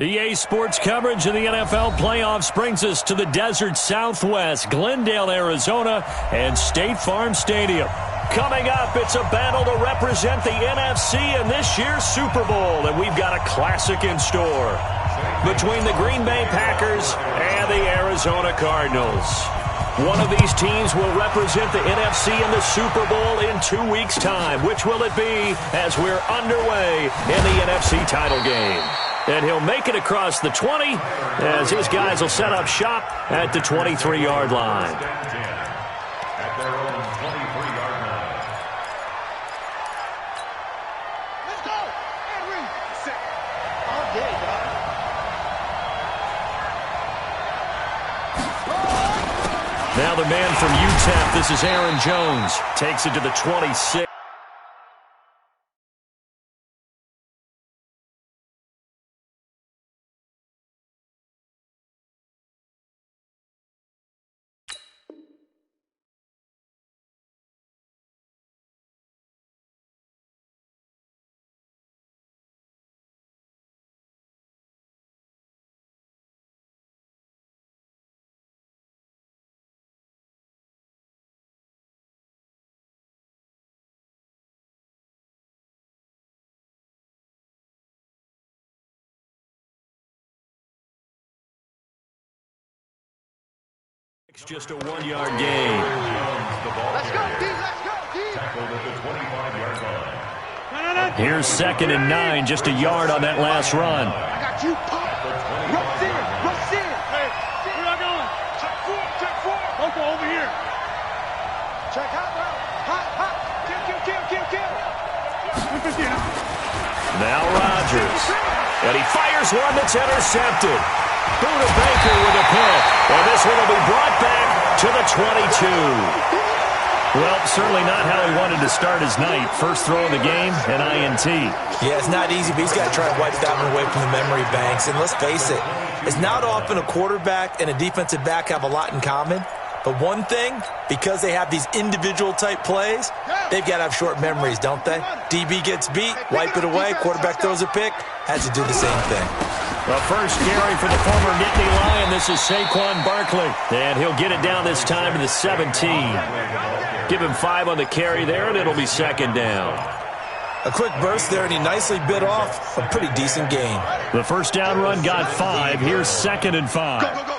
EA Sports coverage of the NFL playoffs brings us to the desert Southwest, Glendale, Arizona, and State Farm Stadium. Coming up, it's a battle to represent the NFC in this year's Super Bowl, and we've got a classic in store between the Green Bay Packers and the Arizona Cardinals. One of these teams will represent the NFC in the Super Bowl in 2 weeks' time. Which will it be as we're underway in the NFC title game? And he'll make it across the 20 as his guys will set up shop at the 23-yard line. At their own 23-yard line. Let's go! Henry! All day, dog. Now the man from UTEP, this is Aaron Jones, takes it to the 26. It's just a 1-yard gain. Let's go, D! Let's go, D! Tackled at the 25-yard line. Here's 2nd and 9, just a yard on that last run. I got you, Pop. Rush in, rush in. Hey, where y'all going? Check 4, check 4. Uncle, over here. Check hot, bro. Hot, hot. Kill. Now Rodgers. And he fires one that's intercepted. Buda Baker with a pick. And this one will be brought back to the 22. Well, certainly not how he wanted to start his night. First throw of the game, an INT. Yeah, it's not easy, but he's got to try to wipe that one away from the memory banks. And let's face it, it's not often a quarterback and a defensive back have a lot in common. But one thing, because they have these individual type plays, they've got to have short memories, don't they? DB gets beat, wipe it away, quarterback throws a pick, has to do the same thing. The first carry for the former Nittany Lion. This is Saquon Barkley. And he'll get it down this time to the 17. Give him 5 on the carry there, and it'll be 2nd down. A quick burst there, and he nicely bit off a pretty decent gain. The first down run got 5. Here's 2nd and 5.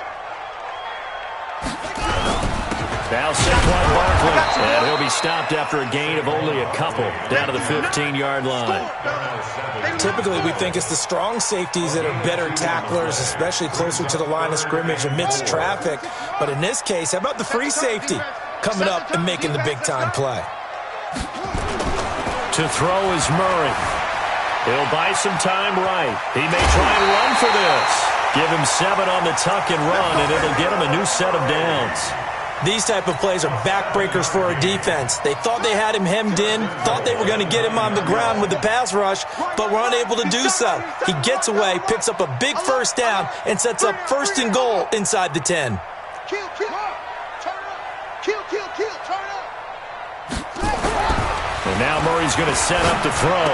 Now Saquon Barkley, and he'll be stopped after a gain of only a couple, down to the 15-yard line. Typically, we think it's the strong safeties that are better tacklers, especially closer to the line of scrimmage amidst traffic. But in this case, how about the free safety coming up and making the big-time play? To throw is Murray. He'll buy some time right. He may try and run for this. Give him 7 on the tuck and run, and it'll get him a new set of downs. These type of plays are backbreakers for a defense. They thought they had him hemmed in, thought they were going to get him on the ground with the pass rush, but were unable to do so. He gets away, picks up a big first down, and sets up 1st and goal inside the 10. Kill, turn up. Kill, turn up. And now Murray's going to set up to throw.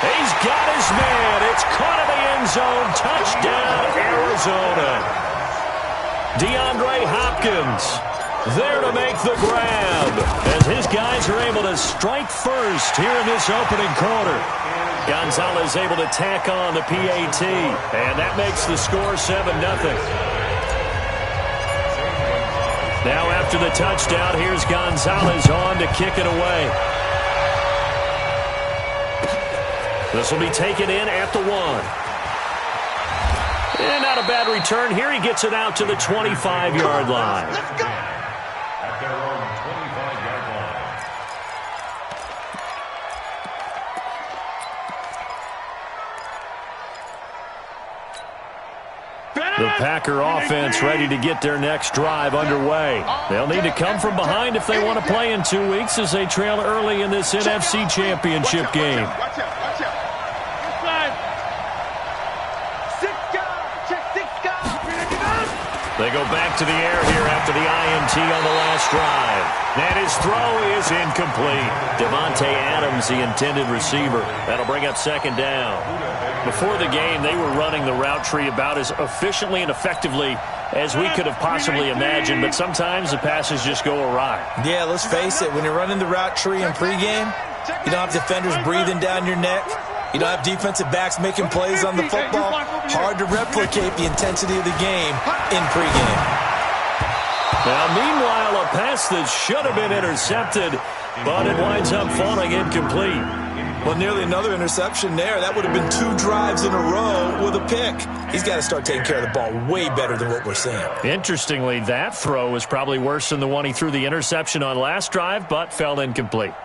He's got his man. It's caught in the end zone. Touchdown, Arizona. DeAndre Hopkins there to make the grab as his guys are able to strike first here in this opening quarter. Gonzalez able to tack on the PAT, and that makes the score 7-0. Now after the touchdown, here's Gonzalez on to kick it away. This will be taken in at the 1. And not a bad return. Here he gets it out to the 25-yard line. Let's go. At their own 25-yard line. The Packer offense ready to get their next drive underway. They'll need to come from behind if they want to play in 2 weeks as they trail early in this NFC Championship game. Watch out. Inside. 6 guys. Check 6 guys. They go back to the air here after the INT on the last drive. And his throw is incomplete. Devontae Adams, the intended receiver. That'll bring up second down. Before the game, they were running the route tree about as efficiently and effectively as we could have possibly imagined, but sometimes the passes just go awry. Yeah, let's face it. When you're running the route tree in pregame, you don't have defenders breathing down your neck. You don't have defensive backs making plays on the football. Hard to replicate the intensity of the game in pregame. Now, meanwhile, a pass that should have been intercepted, but it winds up falling incomplete. Well, nearly another interception there. That would have been 2 drives in a row with a pick. He's got to start taking care of the ball way better than what we're seeing. Interestingly, that throw was probably worse than the one he threw the interception on last drive, but fell incomplete.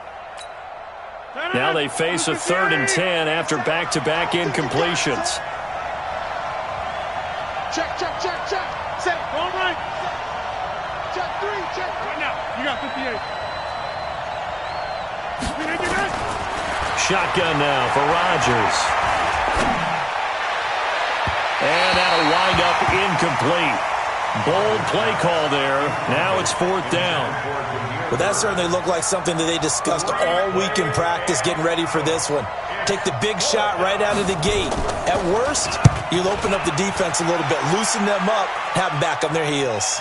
Now they face a 3rd and 10 after back-to-back incompletions. Check. Set. All right. Check 3. Right now. You got 58. Shotgun now for Rodgers. And that'll wind up incomplete. Bold play call there. Now it's 4th down. Well, that certainly looked like something that they discussed all week in practice getting ready for this one. Take the big shot right out of the gate. At worst, you'll open up the defense a little bit, loosen them up, have them back on their heels.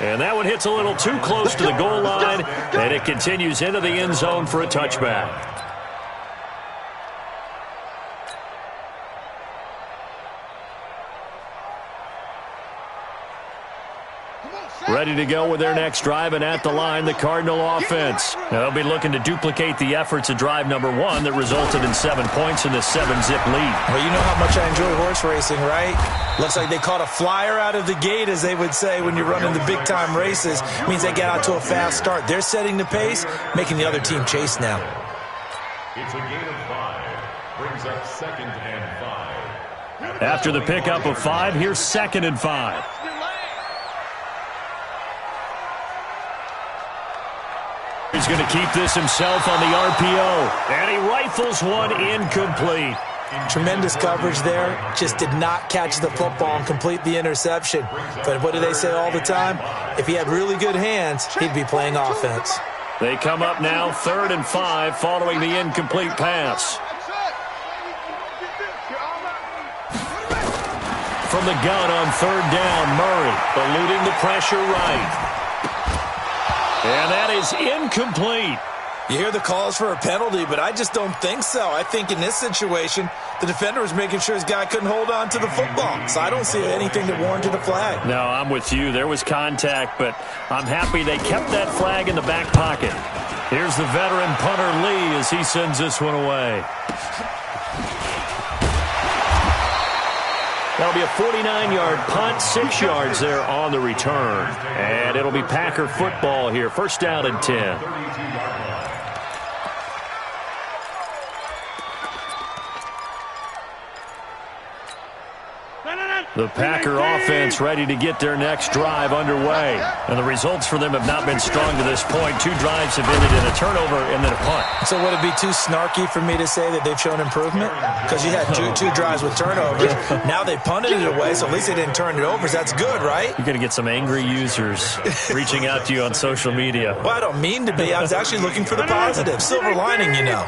And that one hits a little too close to the goal line, and it continues into the end zone for a touchback. Ready to go with their next drive, and at the line, the Cardinal offense. They'll be looking to duplicate the efforts of drive number 1 that resulted in 7 points in the 7-zip lead. Well, you know how much I enjoy horse racing, right? Looks like they caught a flyer out of the gate, as they would say, when you're running the big-time races. It means they get out to a fast start. They're setting the pace, making the other team chase now. It's a gain of 5. Brings up 2nd and 5. After the pickup of 5, here's 2nd and 5. He's going to keep this himself on the RPO, and he rifles one incomplete. Tremendous coverage there. Just did not catch the football and complete the interception. But what do they say all the time? If he had really good hands, he'd be playing offense. They come up now 3rd and 5 following the incomplete pass. From the gun on 3rd down, Murray eluding the pressure right. And that is incomplete. You hear the calls for a penalty, but I just don't think so. I think in this situation, the defender was making sure his guy couldn't hold on to the football. So I don't see anything that warranted a flag. No, I'm with you. There was contact, but I'm happy they kept that flag in the back pocket. Here's the veteran punter Lee as he sends this one away. That'll be a 49-yard punt, 6 yards there on the return. And it'll be Packer football here. 1st down and 10. The Packer offense ready to get their next drive underway. And the results for them have not been strong to this point. 2 drives have ended in a turnover and then a punt. So would it be too snarky for me to say that they've shown improvement? Because you had two drives with turnovers. Now they punted it away, so at least they didn't turn it over. So that's good, right? You're going to get some angry users reaching out to you on social media. Well, I don't mean to be. I was actually looking for the positive. Silver lining, you know.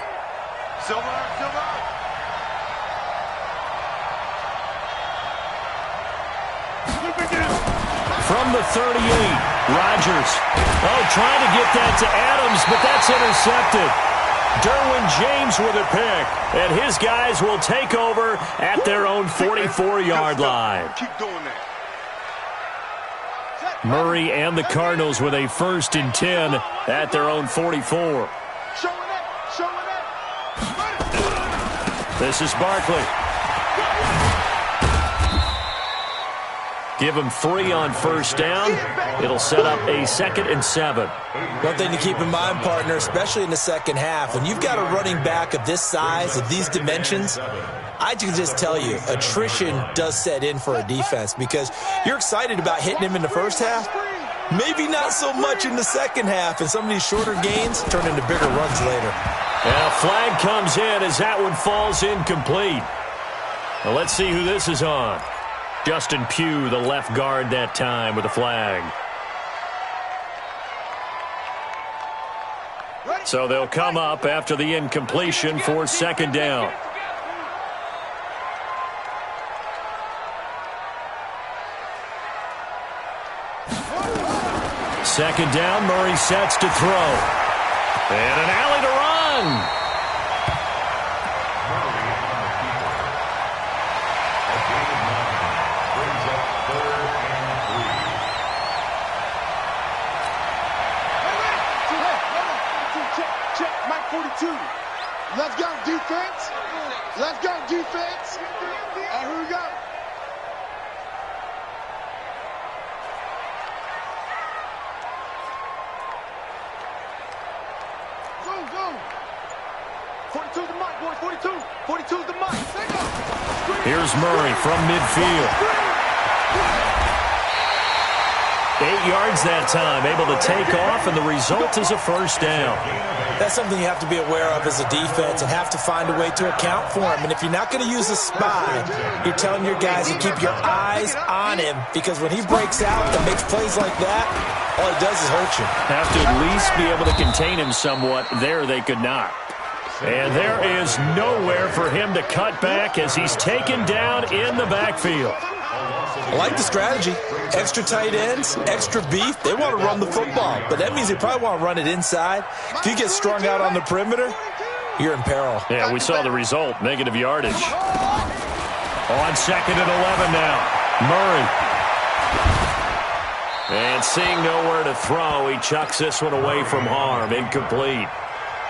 Silver. From the 38, Rodgers. Trying to get that to Adams, but that's intercepted. Derwin James with a pick, and his guys will take over at their own 44-yard line. Keep doing that. Murray and the Cardinals with a 1st and 10 at their own 44. This is Barkley. Give him 3 on 1st down. It'll set up a 2nd and 7. One thing to keep in mind, partner, especially in the second half, when you've got a running back of this size, of these dimensions, I can just tell you, attrition does set in for a defense because you're excited about hitting him in the first half. Maybe not so much in the second half, and some of these shorter gains turn into bigger runs later. And a flag comes in as that one falls incomplete. Well, let's see who this is on. Justin Pugh, the left guard that time with a flag. So they'll come up after the incompletion for second down. Second down, Murray sets to throw. And an alley to run. Let's go, defense. Let's go, defense. All right, here we go. Go. 42's the mic, boys. 42's the mic. Here's Murray from midfield. 8 yards that time, able to take off, and the result is a first down. That's something you have to be aware of as a defense and have to find a way to account for him. And if you're not going to use a spy, you're telling your guys to keep your eyes on him, because when he breaks out and makes plays like that, all he does is hurt you. Have to at least be able to contain him somewhat. There they could not. And there is nowhere for him to cut back as he's taken down in the backfield. I like the strategy. Extra tight ends, extra beef. They want to run the football, but that means they probably want to run it inside. If you get strung out on the perimeter, you're in peril. Yeah, we saw the result, negative yardage. On second and 11 now, Murray. And seeing nowhere to throw, he chucks this one away from harm, incomplete.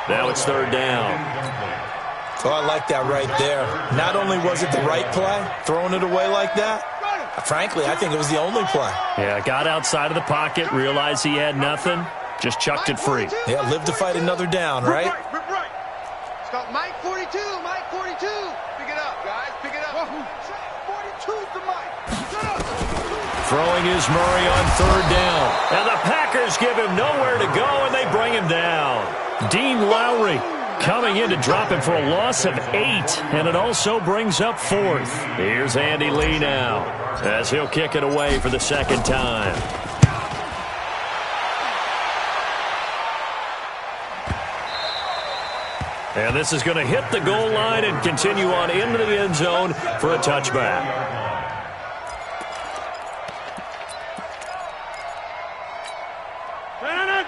Now it's third down. Oh, I like that right there. Not only was it the right play, throwing it away like that, frankly, I think it was the only play. Yeah, got outside of the pocket, realized he had nothing, just chucked it free. Yeah, live to fight another down, right? Right. Stop, Mike 42, Mike 42. Pick it up, guys, pick it up. 42's the mic. Throwing is Murray on third down. And the Packers give him nowhere to go, and they bring him down. Dean Lowry coming in to drop him for a loss of 8, and it also brings up fourth. Here's Andy Lee now, as he'll kick it away for the second time. And this is going to hit the goal line and continue on into the end zone for a touchback.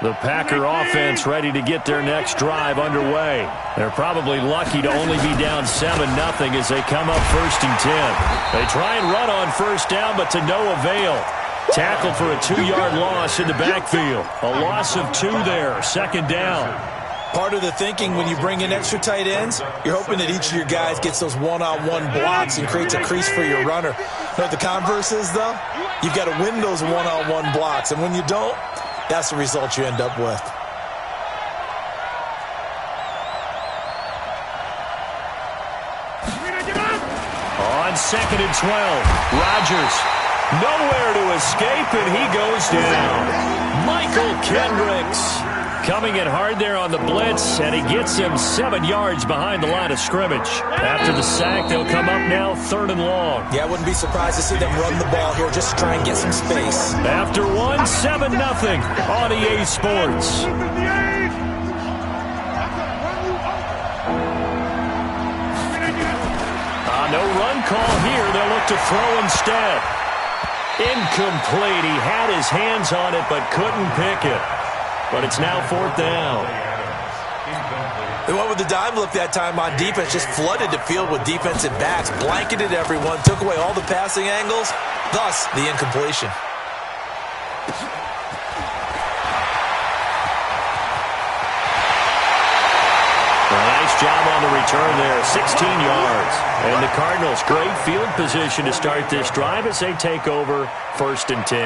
The Packer offense ready to get their next drive underway. They're probably lucky to only be down 7-0 as they come up first and 10. They try and run on first down, but to no avail. Tackled for a 2-yard loss in the backfield. A loss of 2 there, second down. Part of the thinking when you bring in extra tight ends, you're hoping that each of your guys gets those one-on-one blocks and creates a crease for your runner. You know what the converse is, though? You've got to win those one-on-one blocks, and when you don't, that's the result you end up with. On second and 12, Rodgers nowhere to escape, and he goes down. Michael Kendricks coming in hard there on the blitz, and he gets him 7 yards behind the line of scrimmage. After the sack, they'll come up now third and long. Yeah, I wouldn't be surprised to see them run the ball here just to try and get some space. After one, 7-0 on EA Sports. No run call here. They'll look to throw instead. Incomplete. He had his hands on it but couldn't pick it. But it's now fourth down. They went with the dime look that time on defense, just flooded the field with defensive backs, blanketed everyone, took away all the passing angles, thus the incompletion. Nice job on the return there, 16 yards. And the Cardinals, great field position to start this drive as they take over first and 10.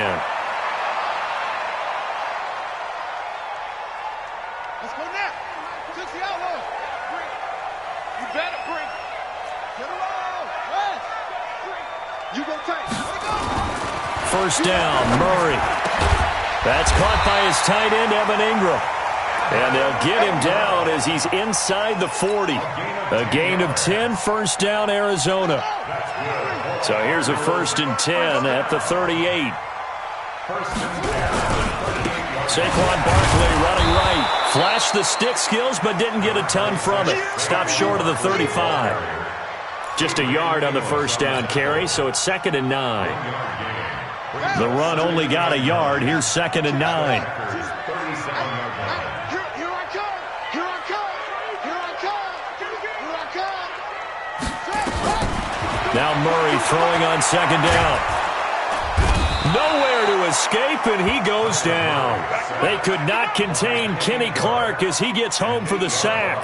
Let's go now. Took the outlaw. You better bring. Get along. You go tight. First down, Murray. That's caught by his tight end, Evan Ingram. And they'll get him down as he's inside the 40. A gain of 10, first down, Arizona. So here's a 1st and 10 at the 38. Saquon Barkley running right. Flashed the stick skills, but didn't get a ton from it. Stopped short of the 35. Just a yard on the first down carry, so it's 2nd and 9. The run only got a yard. Here's 2nd and 9. Now Murray throwing on 2nd down. Nowhere to escape, and he goes down. They could not contain Kenny Clark as he gets home for the sack.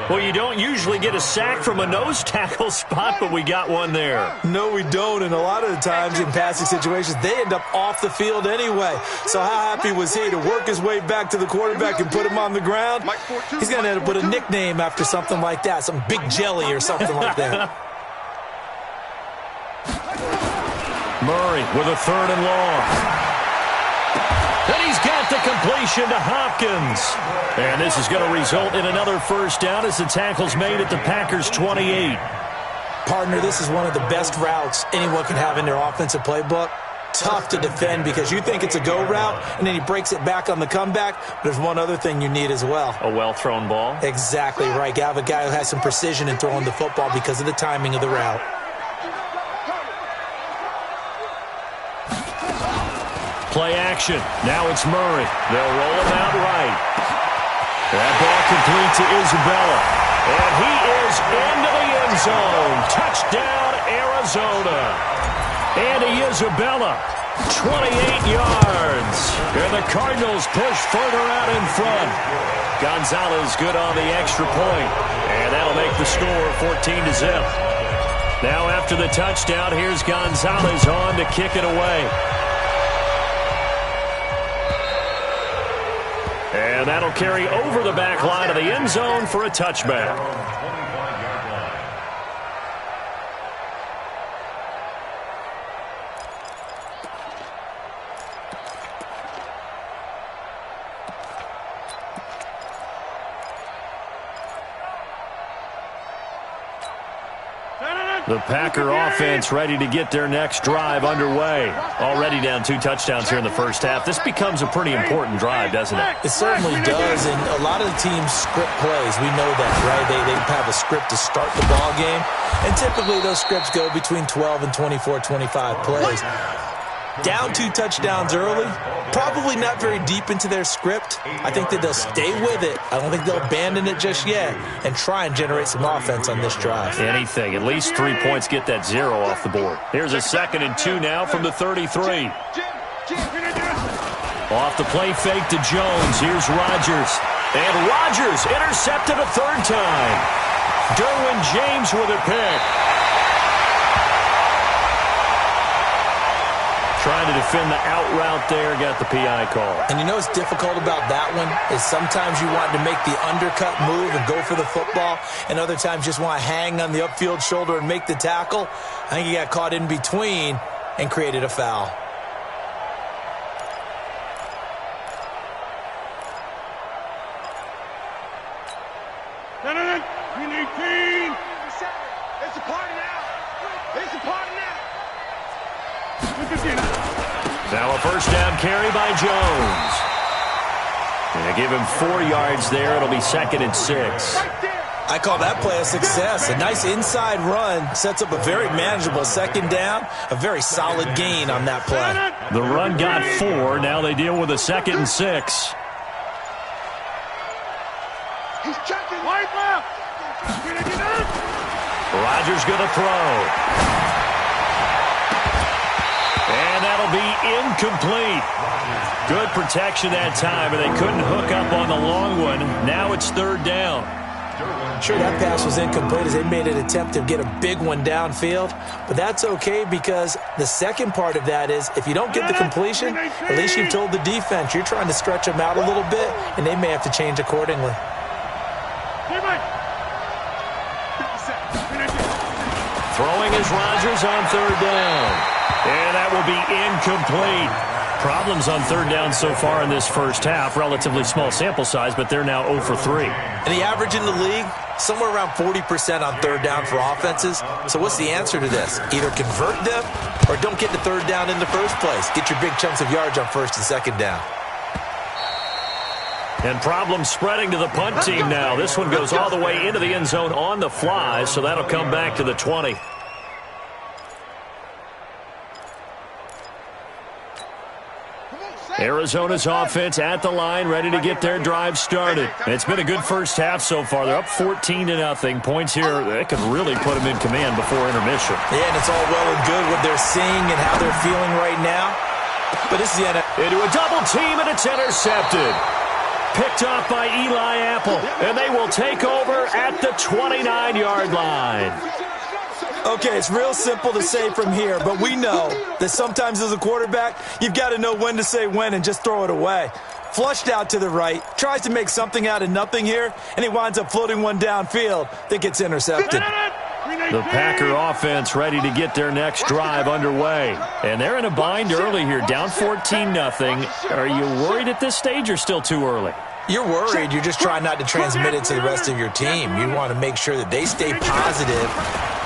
Well, you don't usually get a sack from a nose tackle spot, but we got one there. No, we don't, and a lot of the times in passing situations, they end up off the field anyway. So how happy was he to work his way back to the quarterback and put him on the ground? He's going to end up with a nickname after something like that, some Big Jelly or something like that. Murray with a 3rd and long. And he's got the completion to Hopkins. And this is going to result in another first down as the tackle's made at the Packers' 28. Partner, this is one of the best routes anyone can have in their offensive playbook. Tough to defend because you think it's a go route, and then he breaks it back on the comeback. But there's one other thing you need as well. A well-thrown ball. Exactly right. You have a guy who has some precision in throwing the football because of the timing of the route. Play action. Now it's Murray. They'll roll him out right. That ball complete to Isabella. And he is into the end zone. Touchdown, Arizona. Andy Isabella, 28 yards. And the Cardinals push further out in front. Gonzalez good on the extra point. And that'll make the score 14-0. Now after the touchdown, here's Gonzalez on to kick it away. And that'll carry over the back line of the end zone for a touchback. The Packer offense ready to get their next drive underway. Already down 2 touchdowns here in the first half. This becomes a pretty important drive, doesn't it? It certainly does, and a lot of the teams script plays. We know that, right? They have a script to start the ball game, and typically those scripts go between 12 and 24, 25 plays. Down 2 touchdowns early, probably not very deep into their script. I think that they'll stay with it. I don't think they'll abandon it just yet and try and generate some offense on this drive. Anything. At least 3 points get that 0 off the board. Here's a 2nd and 2 now from the 33. Off the play fake to Jones. Here's Rodgers. And Rodgers intercepted a 3rd time. Derwin James with a pick. Trying to defend the out route there, got the PI call. And you know what's difficult about that one is sometimes you want to make the undercut move and go for the football, and other times just want to hang on the upfield shoulder and make the tackle. I think he got caught in between and created a foul. It's a party now. It's a party now. Now a first down carry by Jones. And they give him 4 yards there. It'll be 2nd and 6. I call that play a success. A nice inside run sets up a very manageable 2nd down. A very solid gain on that play. The run got 4. Now they deal with a 2nd and 6. He's checking. Wide left. Rodgers going to throw. And that'll be incomplete. Good protection that time, and they couldn't hook up on the long one. Now it's 3rd down. Sure, that pass was incomplete as they made an attempt to get a big one downfield, but that's okay because the second part of that is if you don't get the completion, at least you've told the defense you're trying to stretch them out a little bit, and they may have to change accordingly. Throwing is Rodgers on 3rd down. And that will be incomplete. Problems on third down so far in this first half. Relatively small sample size, but they're now 0 for 3. And the average in the league, somewhere around 40% on third down for offenses. So what's the answer to this? Either convert them or don't get to third down in the first place. Get your big chunks of yards on first and second down. And problems spreading to the punt team now. This one goes all the way into the end zone on the fly, so that'll come back to the 20. Arizona's offense at the line, ready to get their drive started. It's been a good first half so far. They're up 14-0. Points here, they could really put them in command before intermission. Yeah, and it's all well and good what they're seeing and how they're feeling right now. But this is the end. Into a double team, and it's intercepted. Picked off by Eli Apple, and they will take over at the 29-yard line. Okay, it's real simple to say from here, but we know that sometimes as a quarterback, you've got to know when to say when and just throw it away. Flushed out to the right, tries to make something out of nothing here, and he winds up floating one downfield that gets intercepted. The Packer offense ready to get their next drive underway. And they're in a bind early here, down 14-0. Are you worried at this stage or still too early? You're worried. You're just trying not to transmit it to the rest of your team. You want to make sure that they stay positive.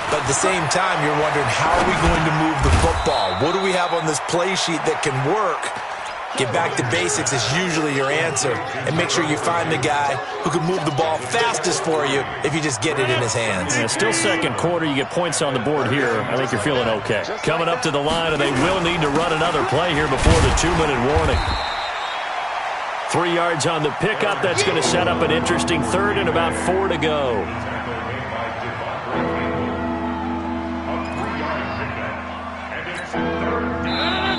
But at the same time, you're wondering, how are we going to move the football? What do we have on this play sheet that can work? Get back to basics is usually your answer. And make sure you find the guy who can move the ball fastest for you if you just get it in his hands. Yeah, still second quarter. You get points on the board here. I think you're feeling okay. Coming up to the line, and they will need to run another play here before the 2-minute warning. 3 yards on the pickup. That's going to set up an interesting third and about 4 to go.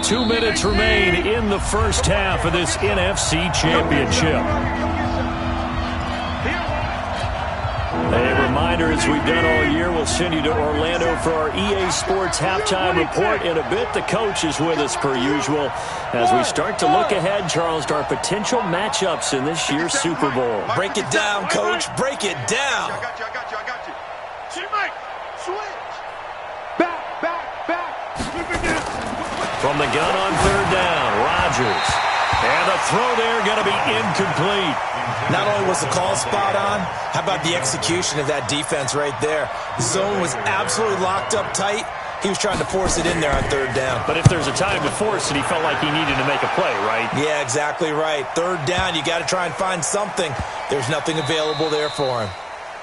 2 minutes remain in the first half of this NFC Championship. A reminder, as we've done all year, we'll send you to Orlando for our EA Sports halftime report in a bit. The coach is with us per usual as we start to look ahead, Charles, to our potential matchups in this year's Super Bowl. Break it down, Coach. Break it down. I got you. Teammate, switch. Back. From the gun on third down, Rodgers. And the throw there going to be incomplete. Not only was the call spot on, how about the execution of that defense right there? The zone was absolutely locked up tight. He was trying to force it in there on third down. But if there's a time to force it, he felt like he needed to make a play, right? Yeah, exactly right. Third down, you got to try and find something. There's nothing available there for him.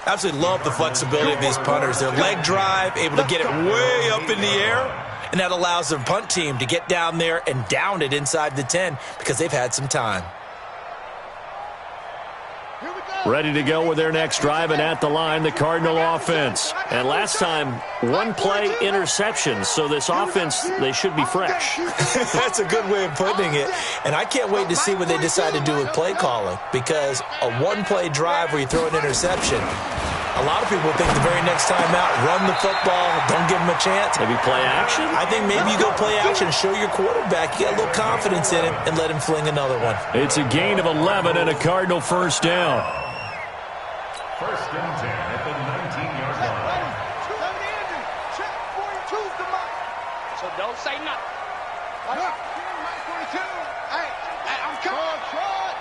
Absolutely love the flexibility of these punters. Their leg drive, able to get it way up in the air, and that allows the punt team to get down there and down it inside the 10 because they've had some time. Ready to go with their next drive, and at the line, the Cardinal offense. And last time, one play interception, so this offense, they should be fresh. That's a good way of putting it. And I can't wait to see what they decide to do with play calling, because a one-play drive where you throw an interception, a lot of people think the very next time out, run the football, don't give them a chance. Maybe play action? I think maybe you go play action, show your quarterback you got a little confidence in him, and let him fling another one. It's a gain of 11 and a Cardinal first down. First and 10 at the 19-yard line. Check, 42's the mark. So don't say nothing. Look, Mike 42. Hey, I'm coming. Short.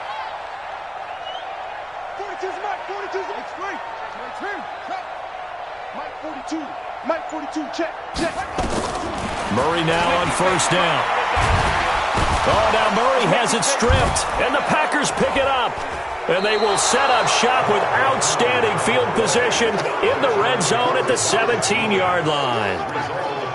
42's the mark. 42's the mark. 23. Check. Mike 42. Mike 42. Check. Murray now on first down. Oh, now Murray has it stripped, and the Packers pick it up. And they will set up shop with outstanding field position in the red zone at the 17-yard line.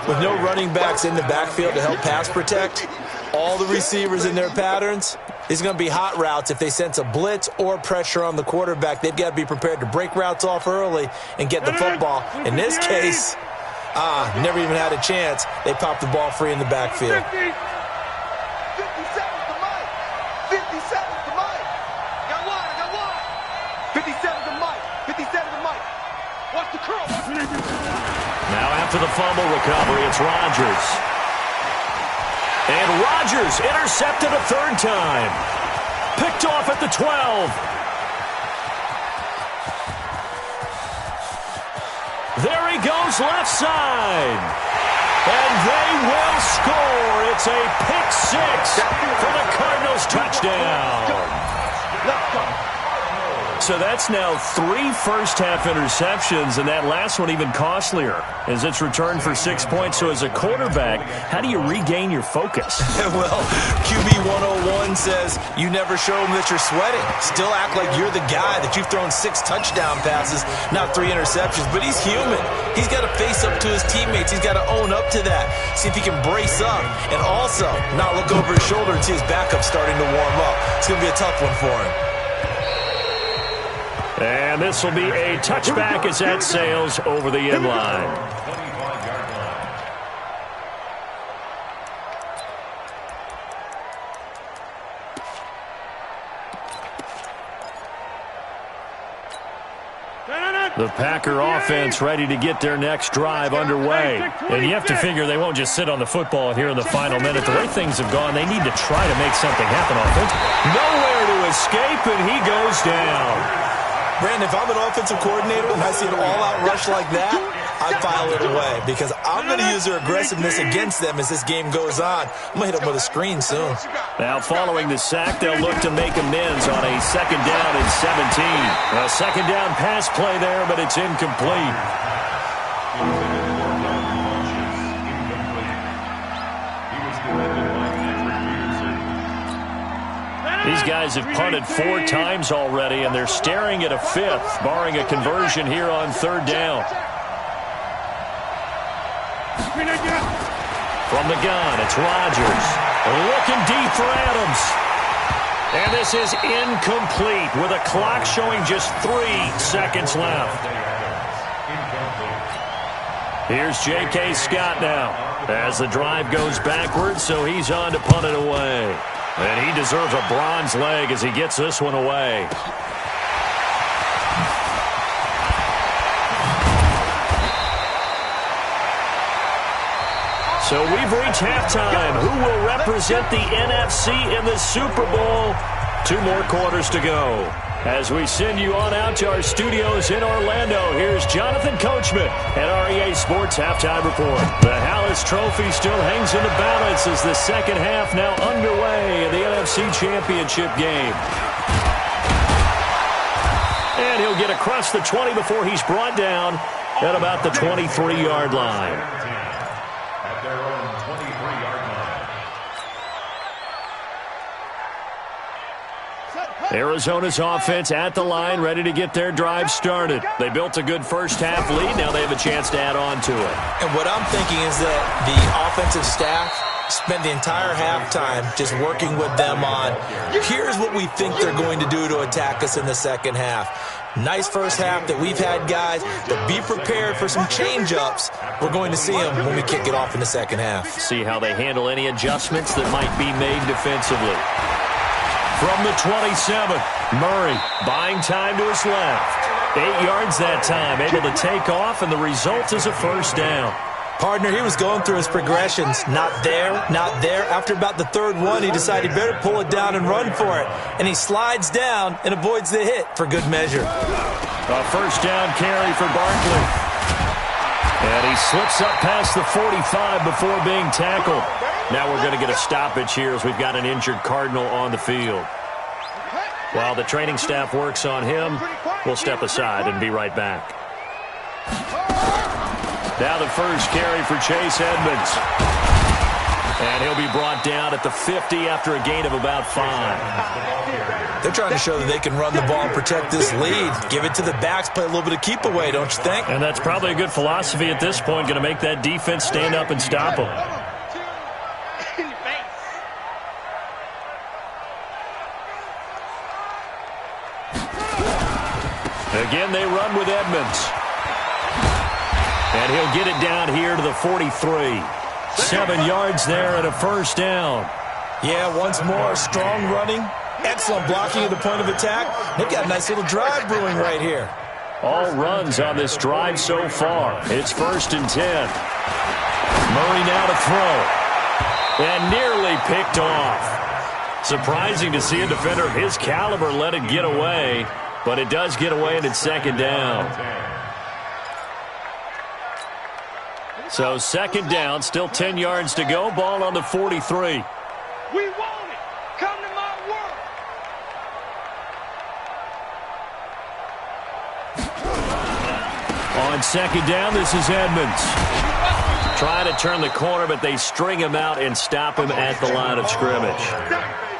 With no running backs in the backfield to help pass protect, all the receivers in their patterns, these are going to be hot routes. If they sense a blitz or pressure on the quarterback, they've got to be prepared to break routes off early and get the football. In this case, never even had a chance. They popped the ball free in the backfield. 57 to Mike. Watch the curl. Now after the fumble recovery, it's Rodgers. And Rodgers intercepted a third time. Picked off at the 12. There he goes left side. And they will score. It's a pick six for the Cardinals touchdown. So that's now 3 first-half interceptions, and that last one even costlier as it's returned for 6 points. So as a quarterback, how do you regain your focus? Well, QB 101 says you never show them that you're sweating. Still act like you're the guy, that you've thrown 6 touchdown passes, not 3 interceptions. But he's human. He's got to face up to his teammates. He's got to own up to that. See if he can brace up and also not look over his shoulder and see his backup starting to warm up. It's going to be a tough one for him. And this will be a touchback as that sails over the end line. The Packer offense ready to get their next drive underway. And you have to figure they won't just sit on the football here in the final minute. The way things have gone, they need to try to make something happen offensively. Nowhere to escape, and he goes down. Brandon, if I'm an offensive coordinator and I see an all-out rush like that, I file it away because I'm going to use their aggressiveness against them as this game goes on. I'm going to hit them with a screen soon. Now, following the sack, they'll look to make amends on a 2nd down and 17. A 2nd down pass play there, but it's incomplete. These guys have punted 4 times already, and they're staring at a 5th, barring a conversion here on 3rd down. From the gun, it's Rodgers. Looking deep for Adams. And this is incomplete with a clock showing just 3 seconds left. Here's J.K. Scott now as the drive goes backwards, so he's on to punt it away. And he deserves a bronze leg as he gets this one away. So we've reached halftime. Who will represent the NFC in the Super Bowl? 2 more quarters to go. As we send you on out to our studios in Orlando, here's Jonathan Coachman at REA Sports Halftime Report. The Hallis Trophy still hangs in the balance as the second half now underway in the NFC Championship game. And he'll get across the 20 before he's brought down at about the 23-yard line. Arizona's offense at the line, ready to get their drive started. They built a good first-half lead. Now they have a chance to add on to it. And what I'm thinking is that the offensive staff spent the entire halftime just working with them on, here's what we think they're going to do to attack us in the second half. Nice first half that we've had, guys, but be prepared for some change-ups. We're going to see them when we kick it off in the second half. See how they handle any adjustments that might be made defensively. From the 27, Murray buying time to his left. 8 yards that time, able to take off, and the result is a first down. Partner, he was going through his progressions. Not there, not there. After about the 3rd one, he decided he better pull it down and run for it. And he slides down and avoids the hit for good measure. A first down carry for Barkley. And he slips up past the 45 before being tackled. Now we're going to get a stoppage here as we've got an injured Cardinal on the field. While the training staff works on him, we'll step aside and be right back. Now the first carry for Chase Edmonds. And he'll be brought down at the 50 after a gain of about 5. They're trying to show that they can run the ball and protect this lead. Give it to the backs, play a little bit of keep away, don't you think? And that's probably a good philosophy at this point, going to make that defense stand up and stop them. Again, they run with Edmonds. And he'll get it down here to the 43. 7 yards there and a first down. Yeah, once more, strong running, excellent blocking at the point of attack. They've got a nice little drive brewing right here. All runs on this drive so far. It's 1st and 10. Murray now to throw. And nearly picked off. Surprising to see a defender of his caliber let it get away. But it does get away and it's 2nd down. So second down, still 10 yards to go. Ball on the 43. We want it. Come to my world. On second down, this is Edmonds. Trying to turn the corner, but they string him out and stop him at the line of scrimmage.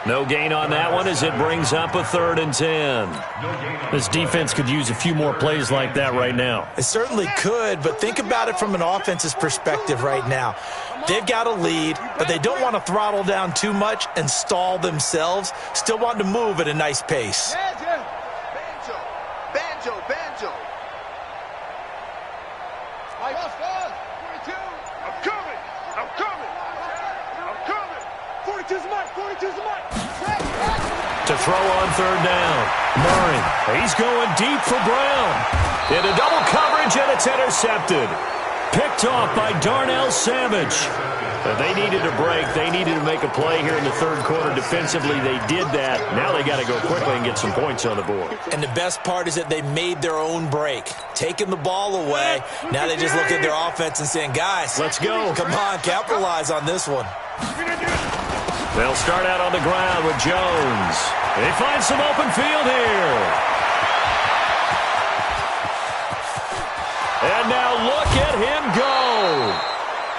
No gain on that one as it brings up a 3rd and 10. This defense could use a few more plays like that right now. It certainly could, but think about it from an offense's perspective right now. They've got a lead, but they don't want to throttle down too much and stall themselves. Still want to move at a nice pace. Banjo. Like us, 42. I'm coming. 42's mine. To throw on 3rd down. Murray, he's going deep for Brown. Into double coverage, and it's intercepted. Picked off by Darnell Savage. But they needed a break. They needed to make a play here in the 3rd quarter. Defensively, they did that. Now they got to go quickly and get some points on the board. And the best part is that they made their own break. Taking the ball away. Now they just look at their offense and saying, guys, let's go. Come on, capitalize on this one. They'll start out on the ground with Jones. They find some open field here. And now look at him go.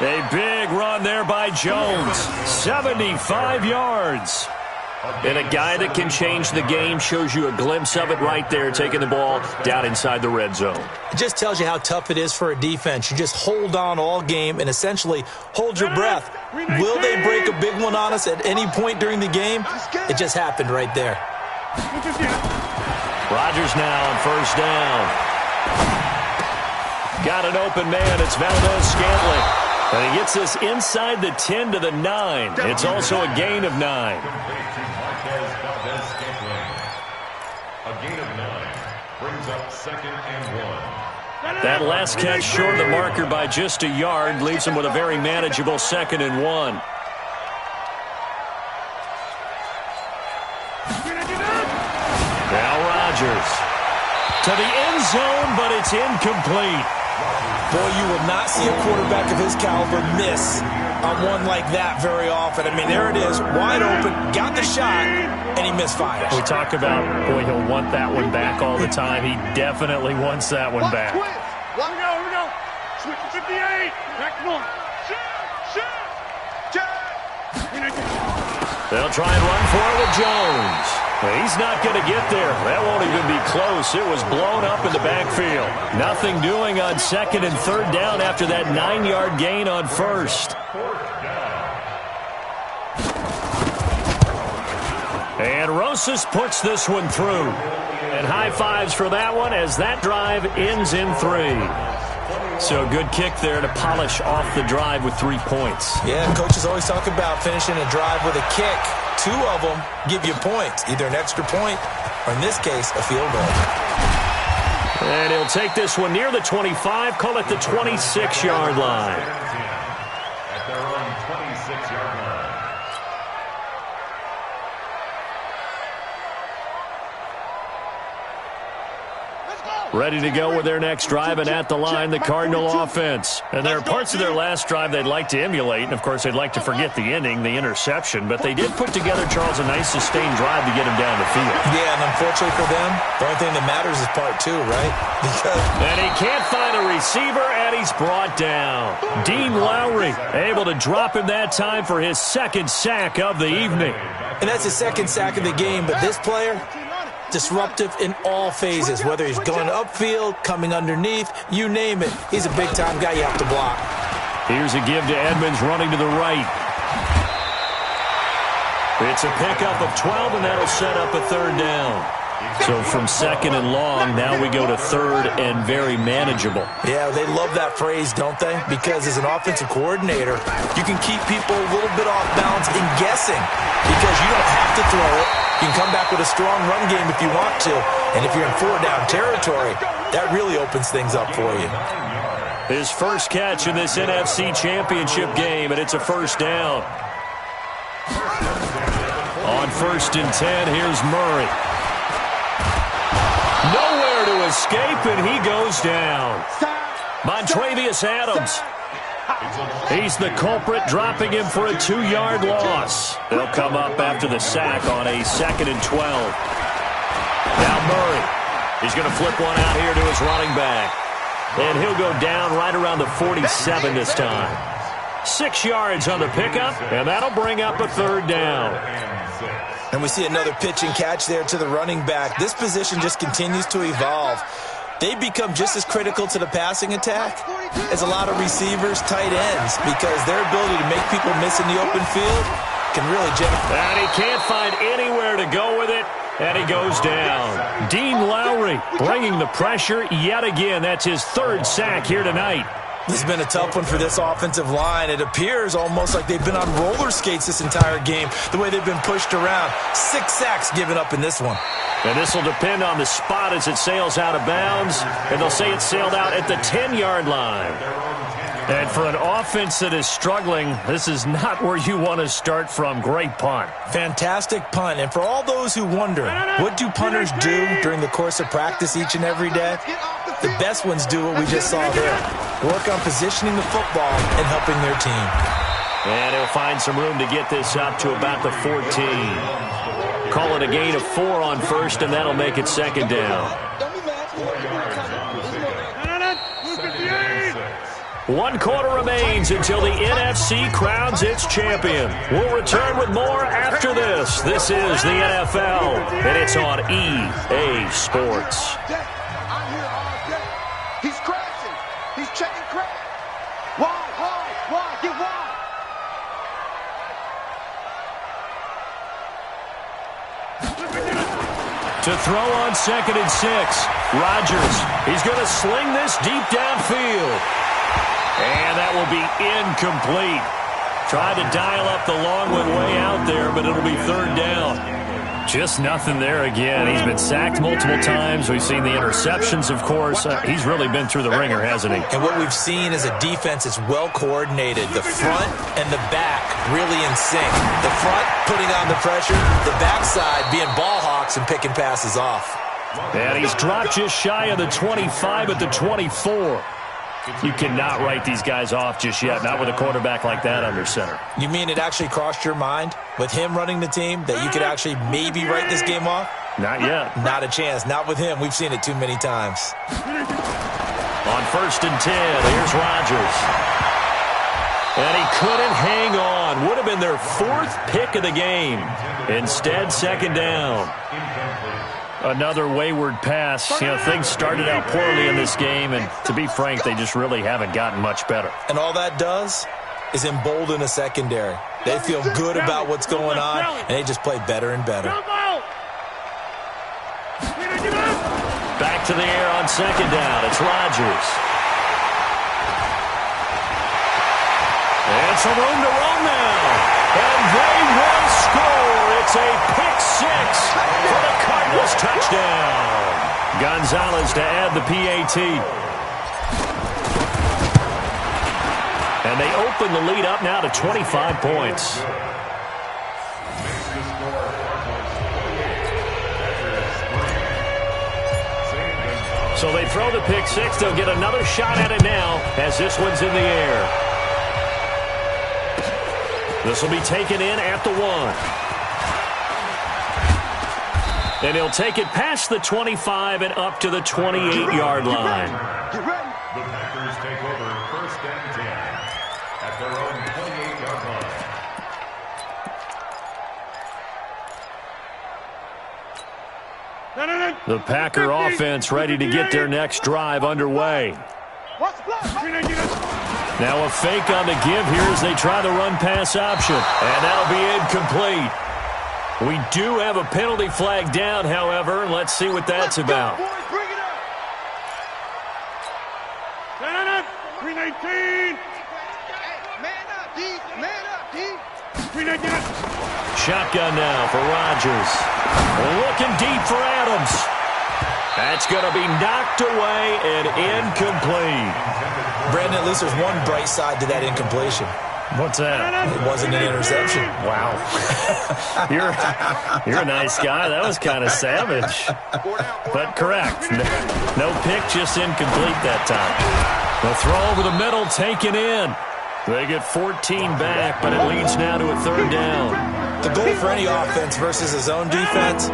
A big run there by Jones. 75 yards. And a guy that can change the game, shows you a glimpse of it right there, taking the ball down inside the red zone. It just tells you how tough it is for a defense. You just hold on all game and essentially hold your breath. Will they break a big one on us at any point during the game? It just happened right there. Rodgers now on 1st down. Got an open man. It's Valdez-Scantling. And he gets this inside the 10 to the 9. It's also a gain of 9. A gain of 9 brings up 2nd and 1. That last catch short of the marker by just a yard leaves him with a very manageable 2nd and 1. Now Rodgers to the end zone, but it's incomplete. Boy, you will not see a quarterback of his caliber miss on one like that very often. I mean, there it is, wide open, got the shot, and he misfires. We talk about, boy, he'll want that one back all the time. He definitely wants that one back. Here we go. Switch to 58. Back north. They'll try and run for it with Jones. He's not going to get there. That won't even be close. It was blown up in the backfield. Nothing doing on 2nd and 3rd down after that 9-yard gain on 1st. And Rosas puts this one through. And high fives for that one as that drive ends in 3. So good kick there to polish off the drive with 3 points. Yeah, coaches always talk about finishing a drive with a kick. 2 of them give you points, either an extra point or, in this case, a field goal. And he'll take this one near the 25, call it the 26-yard line. At their own 26-yard line. Ready to go with their next drive, and at the line, the Cardinal offense. And there are parts of their last drive they'd like to emulate, and of course they'd like to forget the ending, the interception, but they did put together, Charles, a nice sustained drive to get him down the field. Yeah, and unfortunately for them, the only thing that matters is part 2, right? And he can't find a receiver, and he's brought down. Dean Lowry able to drop him that time for his 2nd sack of the evening. And that's his 2nd sack of the game, but this player, disruptive in all phases, whether he's going upfield, coming underneath, you name it. He's a big-time guy you have to block. Here's a give to Edmonds running to the right. It's a pickup of 12, and that'll set up a 3rd down. So from 2nd and long, now we go to 3rd and very manageable. Yeah, they love that phrase, don't they? Because as an offensive coordinator, you can keep people a little bit off balance in guessing because you don't have to throw it. You can come back with a strong run game if you want to. And if you're in 4-down territory, that really opens things up for you. His first catch in this NFC Championship game, and it's a 1st down. On 1st and 10, here's Murray. Nowhere to escape, and he goes down. Montravius Adams He's the culprit, dropping him for a 2-yard loss. They'll come up after the sack on a 2nd and 12. Now Murray. He's going to flip one out here to his running back. And he'll go down right around the 47 this time. 6 yards on the pickup, and that'll bring up a 3rd down. And we see another pitch and catch there to the running back. This position just continues to evolve. They become just as critical to the passing attack as a lot of receivers, tight ends, because their ability to make people miss in the open field can really generate. And he can't find anywhere to go with it, and he goes down. Dean Lowry bringing the pressure yet again. That's his 3rd sack here tonight. This has been a tough one for this offensive line. It appears almost like they've been on roller skates this entire game, the way they've been pushed around. 6 sacks given up in this one. And this will depend on the spot as it sails out of bounds, and they'll say it sailed out at the 10-yard line. And for an offense that is struggling, this is not where you want to start from. Great punt. Fantastic punt. And for all those who wonder, what do punters do during the course of practice each and every day? The best ones do what we just saw there. Work on positioning the football and helping their team. And he'll find some room to get this up to about the 14. Call it a gain of 4 on 1st, and that'll make it 2nd down. 1 quarter remains until the NFC crowns its champion. We'll return with more after this. This is the NFL, and it's on EA Sports. I'm here all day. He's crashing. He's checking crash. Why? Get wide. To throw on 2nd and 6. Rodgers. He's going to sling this deep downfield. And that will be incomplete. Tried to dial up the long one way out there, but it'll be 3rd down. Just nothing there again. He's been sacked multiple times. We've seen the interceptions, of course. He's really been through the ringer, hasn't he? And what we've seen is a defense that's well coordinated. The front and the back really in sync. The front putting on the pressure, the backside being ball hawks and picking passes off. And he's dropped just shy of the 25 at the 24. You cannot write these guys off just yet, not with a quarterback like that under center. You mean it actually crossed your mind with him running the team that you could actually maybe write this game off? Not yet. Not a chance. Not with him. We've seen it too many times. On 1st and 10, here's Rodgers. And he couldn't hang on. Would have been their 4th pick of the game. Instead, 2nd down. Another wayward pass. You know, things started out poorly in this game, and to be frank, they just really haven't gotten much better. And all that does is embolden a secondary. They feel good about what's going on, and they just play better and better. Back to the air on 2nd down. It's Rodgers. And some room to run now. And they will score. It's a pick 6 for the Cardinals touchdown. Gonzalez to add the PAT. And they open the lead up now to 25 points. So they throw the pick 6. They'll get another shot at it now as this one's in the air. This will be taken in at the 1. And he'll take it past the 25 and up to the 28-yard line. Get ready. The Packers take over 1st and 10 at their own 28-yard line. The Packer offense ready to get their next drive underway. Now a fake on the give here as they try the run-pass option. And that'll be incomplete. We do have a penalty flag down, however. Let's see what that's about. Bring it up. 319. Man up, D. Man up, D. 319. Shotgun now for Rodgers. Looking deep for Adams. That's going to be knocked away and incomplete. Brandon, at least there's one bright side to that incompletion. What's that? It wasn't an interception. Wow. You're a nice guy. That was kind of savage. But correct. No pick, just incomplete that time. The throw over the middle, taken in. They get 14 back, but it leads now to a third down. The goal for any offense versus a zone defense,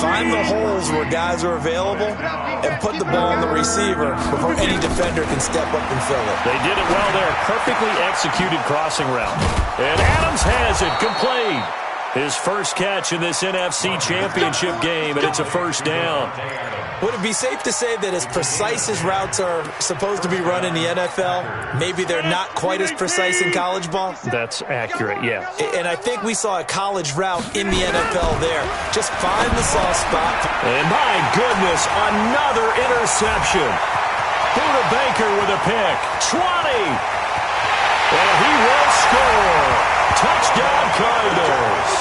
find the holes where guys are available and put the ball on the receiver before any defender can step up and fill it. They did it well there. Perfectly executed crossing route. And Adams has it complete. His first catch in this NFC Championship game, and it's a first down. Would it be safe to say that as precise as routes are supposed to be run in the NFL, maybe they're not quite as precise in college ball? That's accurate, yeah. And I think we saw a college route in the NFL there. Just find the soft spot. And my goodness, another interception. Buda Baker with a pick. 20. And he will score. Touchdown Cardinals.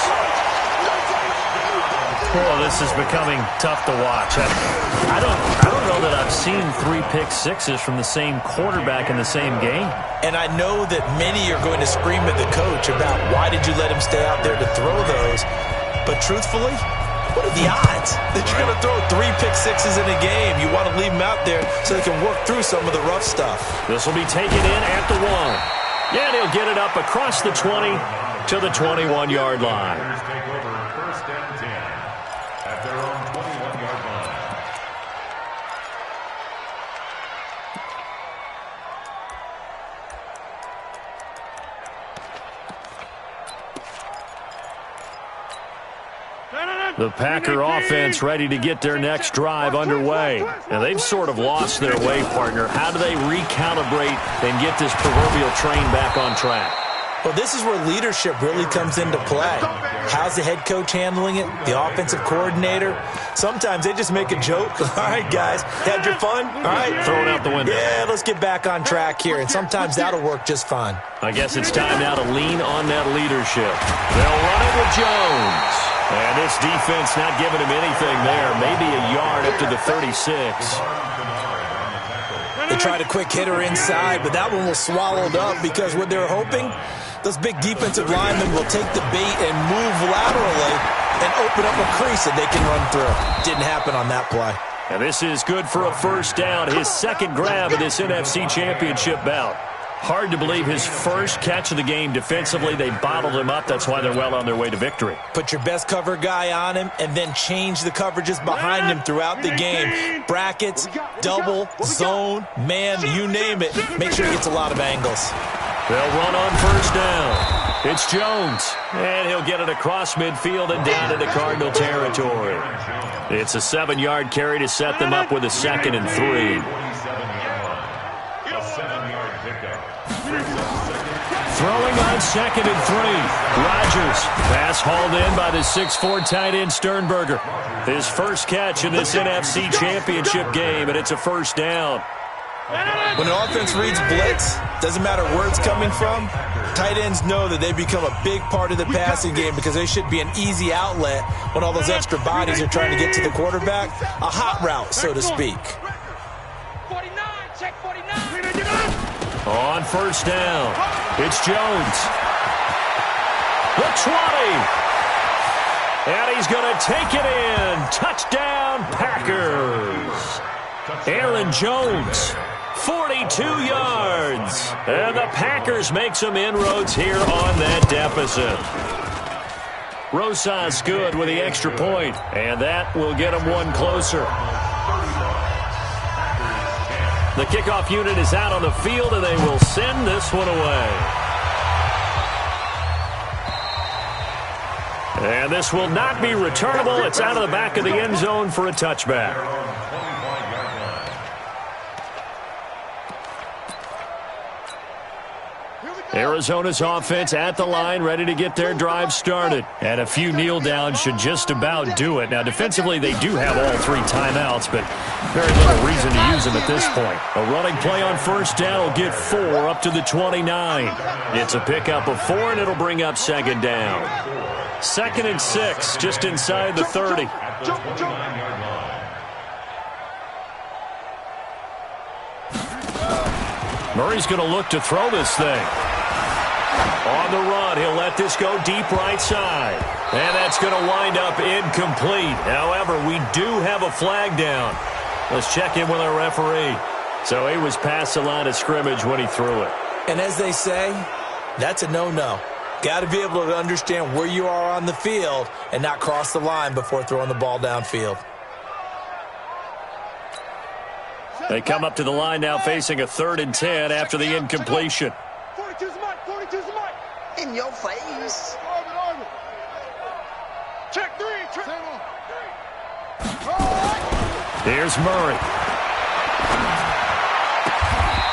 Well, this is becoming tough to watch. I don't know that I've seen 3 pick sixes from the same quarterback in the same game. And I know that many are going to scream at the coach about why did you let him stay out there to throw those. But truthfully, what are the odds that you're going to throw 3 pick sixes in a game? You want to leave them out there so they can work through some of the rough stuff. This will be taken in at the 1. Yeah, he'll get it up across the 20 to the 21-yard line. Take over first and 10 at their own 21-yard line. The Packer offense ready to get their next drive underway. And they've sort of lost their way, partner. How do they recalibrate and get this proverbial train back on track? Well, this is where leadership really comes into play. How's the head coach handling it? The offensive coordinator? Sometimes they just make a joke. All right, guys, had your fun? All right. Throw it out the window. Yeah, let's get back on track here. And sometimes that'll work just fine. I guess it's time now to lean on that leadership. They'll run it with Jones. And this defense not giving him anything there. Maybe a yard up to the 36. They tried a quick hitter inside, but that one was swallowed up because what they're hoping, those big defensive linemen will take the bait and move laterally and open up a crease that they can run through. Didn't happen on that play. And this is good for a first down. His second grab of this NFC Championship bout. Hard to believe his first catch of the game defensively. They bottled him up. That's why they're well on their way to victory. Put your best cover guy on him and then change the coverages behind him throughout the game. Brackets, double, zone, man, you name it. Make sure he gets a lot of angles. They'll run on first down. It's Jones. And he'll get it across midfield and down into Cardinal territory. It's a 7-yard carry to set them up with a 2nd and 3. Throwing on 2nd and 3. Rodgers. Pass hauled in by the 6'4" tight end Sternberger. His first catch in this NFC Championship game, and it's a first down. When an offense reads blitz, doesn't matter where it's coming from, tight ends know that they become a big part of the passing game because they should be an easy outlet when all those extra bodies are trying to get to the quarterback. A hot route, so to speak. 49, check 49. On first down, it's Jones. The 20. And he's going to take it in. Touchdown, Packers. Aaron Jones, 42 yards. And the Packers make some inroads here on that deficit. Rosas good with the extra point, and that will get them one closer. The kickoff unit is out on the field, and they will send this one away. And this will not be returnable. It's out of the back of the end zone for a touchback. Arizona's offense at the line, ready to get their drive started. And a few kneel downs should just about do it. Now, defensively, they do have all 3 timeouts, but very little reason to use them at this point. A running play on first down will get 4 up to the 29. It's a pickup of 4, and it'll bring up 2nd down. 2nd and 6, just inside the 30. Murray's going to look to throw this thing. On the run, he'll let this go deep right side. And that's going to wind up incomplete. However, we do have a flag down. Let's check in with our referee. So he was past the line of scrimmage when he threw it. And as they say, that's a no-no. Got to be able to understand where you are on the field and not cross the line before throwing the ball downfield. They come up to the line now facing a 3rd and 10 after the incompletion. 42's the mark, 42's the mark. In your face. Check 3, check. Here's Murray.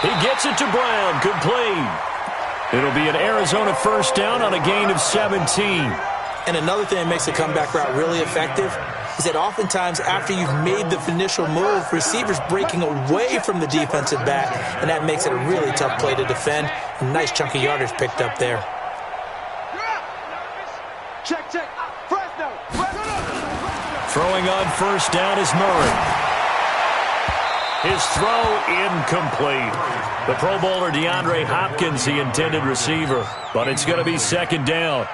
He gets it to Brown, complete. It'll be an Arizona first down on a gain of 17. And another thing that makes the comeback route really effective is that oftentimes after you've made the initial move, receivers breaking away from the defensive back, and that makes it a really tough play to defend. A nice chunk of yardage picked up there. Check, check. Fresno. Throwing on first down is Murray. His throw incomplete. The Pro Bowler DeAndre Hopkins, the intended receiver, but it's going to be 2nd down.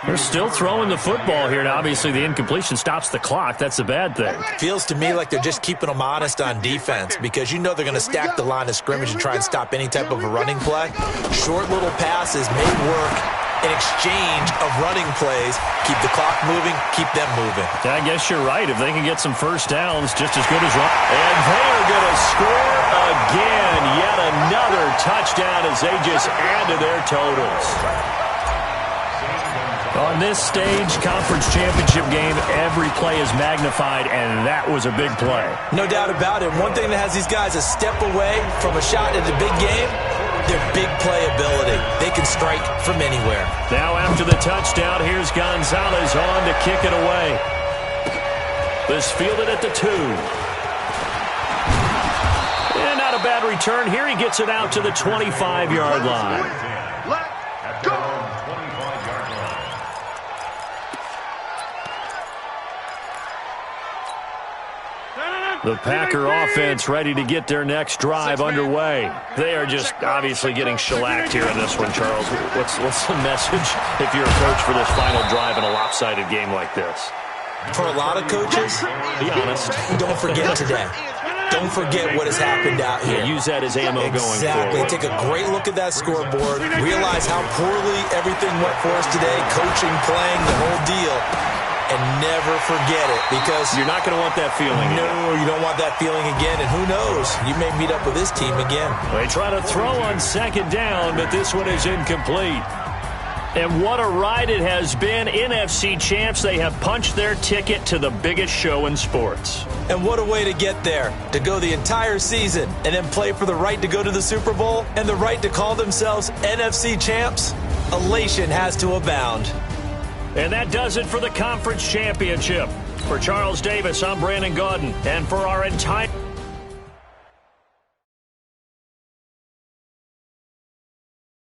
They're still throwing the football here, and obviously the incompletion stops the clock. That's the bad thing. Feels to me like they're just keeping them honest on defense because you know they're going to stack the line of scrimmage and try and stop any type of a running play. Short little passes may work in exchange of running plays. Keep the clock moving, keep them moving. I guess you're right. If they can get some first downs, just as good as run. And they are going to score again. Yet another touchdown as they just add to their totals. On this stage, conference championship game, every play is magnified, and that was a big play. No doubt about it. One thing that has these guys a step away from a shot at the big game, their big playability. They can strike from anywhere. Now after the touchdown, here's Gonzalez on to kick it away. This fielded at the 2. And not a bad return. Here he gets it out to the 25-yard line. Let's go. The Packer offense ready to get their next drive underway. They are just obviously getting shellacked here in this one, Charles. What's the message if you're a coach for this final drive in a lopsided game like this? For a lot of coaches, be honest. Don't forget today. Don't forget what has happened out here. Yeah, use that as ammo going forward. Exactly. Take a great look at that scoreboard. Realize how poorly everything went for us today. Coaching, playing, the whole deal. And never forget it, because you're not going to want that feeling again. No, you don't want that feeling again, and who knows, you may meet up with this team again. They try to throw on 2nd down, but this one is incomplete. And what a ride it has been. NFC champs, they have punched their ticket to the biggest show in sports. And what a way to get there, to go the entire season and then play for the right to go to the Super Bowl and the right to call themselves NFC champs. Elation has to abound. And that does it for the conference championship. For Charles Davis, I'm Brandon Gaudin. And for our entire